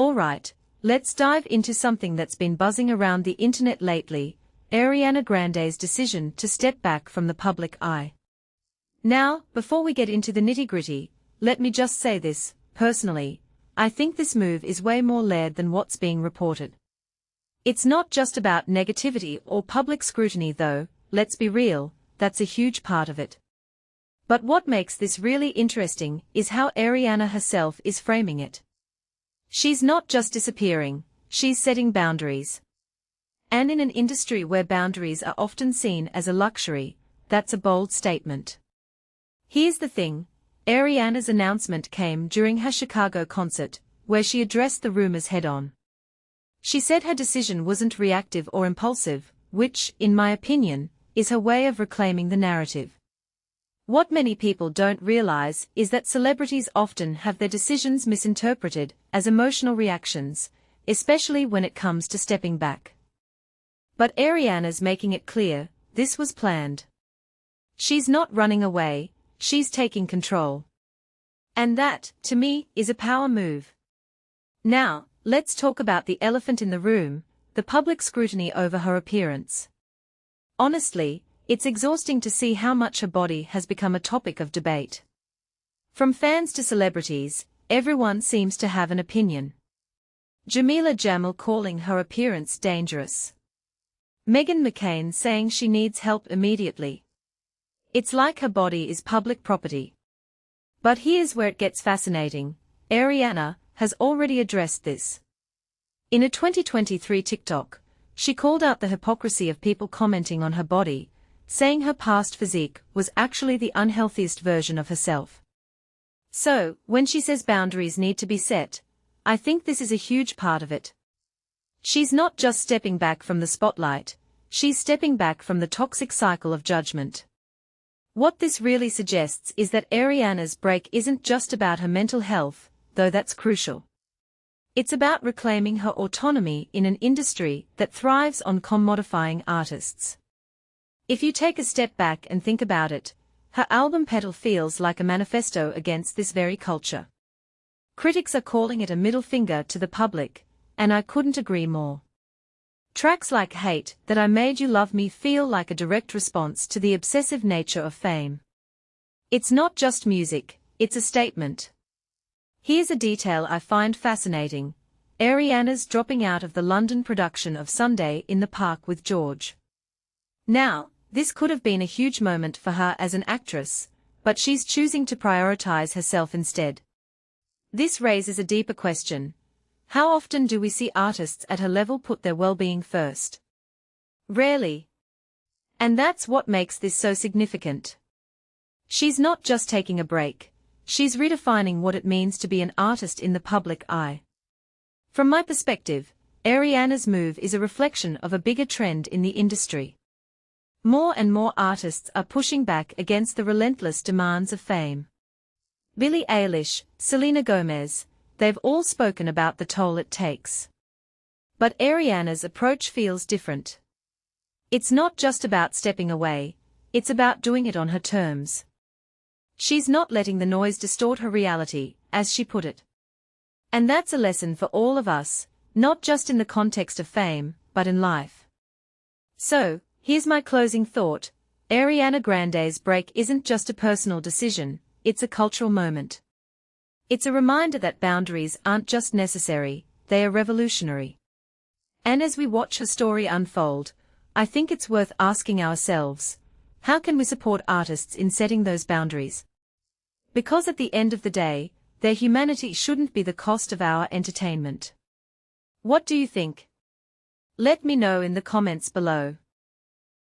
Alright, let's dive into something that's been buzzing around the internet lately, Ariana Grande's decision to step back from the public eye. Now, before we get into the nitty-gritty, let me just say this, personally, I think this move is way more layered than what's being reported. It's not just about negativity or public scrutiny though, let's be real, that's a huge part of it. But what makes this really interesting is how Ariana herself is framing it. She's not just disappearing, she's setting boundaries. And in an industry where boundaries are often seen as a luxury, that's a bold statement. Here's the thing, Ariana's announcement came during her Chicago concert, where she addressed the rumors head-on. She said her decision wasn't reactive or impulsive, which, in my opinion, is her way of reclaiming the narrative. What many people don't realize is that celebrities often have their decisions misinterpreted as emotional reactions, especially when it comes to stepping back. But Ariana's making it clear, this was planned. She's not running away, she's taking control. And that, to me, is a power move. Now, let's talk about the elephant in the room, the public scrutiny over her appearance. Honestly, it's exhausting to see how much her body has become a topic of debate. From fans to celebrities, everyone seems to have an opinion. Jamila Jamil calling her appearance dangerous. Meghan McCain saying she needs help immediately. It's like her body is public property. But here's where it gets fascinating, Ariana has already addressed this. In a 2023 TikTok, she called out the hypocrisy of people commenting on her body, saying her past physique was actually the unhealthiest version of herself. So, when she says boundaries need to be set, I think this is a huge part of it. She's not just stepping back from the spotlight, she's stepping back from the toxic cycle of judgment. What this really suggests is that Ariana's break isn't just about her mental health, though that's crucial. It's about reclaiming her autonomy in an industry that thrives on commodifying artists. If you take a step back and think about it, her album Petal feels like a manifesto against this very culture. Critics are calling it a middle finger to the public, and I couldn't agree more. Tracks like Hate That I Made You Love Me feel like a direct response to the obsessive nature of fame. It's not just music, it's a statement. Here's a detail I find fascinating, Ariana's dropping out of the London production of Sunday in the Park with George. Now, this could have been a huge moment for her as an actress, but she's choosing to prioritize herself instead. This raises a deeper question. How often do we see artists at her level put their well-being first? Rarely. And that's what makes this so significant. She's not just taking a break, she's redefining what it means to be an artist in the public eye. From my perspective, Ariana's move is a reflection of a bigger trend in the industry. More and more artists are pushing back against the relentless demands of fame. Billie Eilish, Selena Gomez, they've all spoken about the toll it takes. But Ariana's approach feels different. It's not just about stepping away, it's about doing it on her terms. She's not letting the noise distort her reality, as she put it. And that's a lesson for all of us, not just in the context of fame, but in life. So, here's my closing thought, Ariana Grande's break isn't just a personal decision, it's a cultural moment. It's a reminder that boundaries aren't just necessary, they are revolutionary. And as we watch her story unfold, I think it's worth asking ourselves, how can we support artists in setting those boundaries? Because at the end of the day, their humanity shouldn't be the cost of our entertainment. What do you think? Let me know in the comments below.